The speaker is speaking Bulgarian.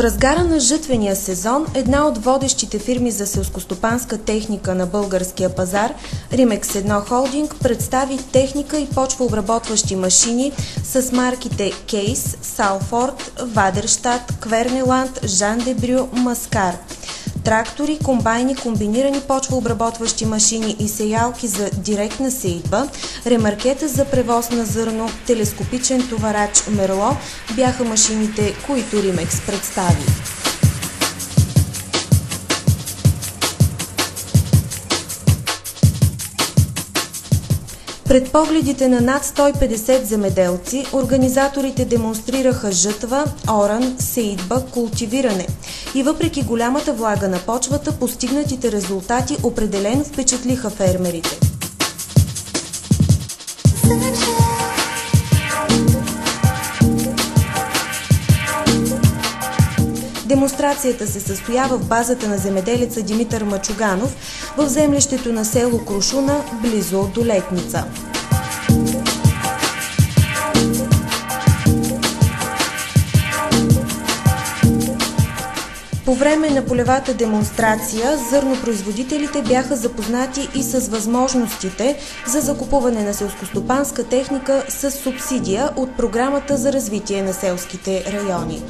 разгара на жътвения сезон една от водещите фирми за селскостопанска техника на българския пазар, Римекс 1 Холдинг, представи техника и почвообработващи машини с марките Кейс, Салфорд, Вадерщат, Квернеланд, Жан де Брю, Маскар. Трактори, комбайни, комбинирани почвообработващи машини и сеялки за директна сеитба, ремаркета за превоз на зърно, телескопичен товарач Мерло бяха машините, които Римекс представи. Пред погледите на над 150 земеделци, организаторите демонстрираха жътва, оран, сеитба, култивиране. И въпреки голямата влага на почвата, постигнатите резултати определено впечатлиха фермерите. Демонстрацията се състоява в базата на земеделеца Димитър Мачуганов в землището на село Крушуна, близо до Летница. По време на полевата демонстрация зърнопроизводителите бяха запознати и с възможностите за закупуване на селскостопанска техника с субсидия от Програмата за развитие на селските райони.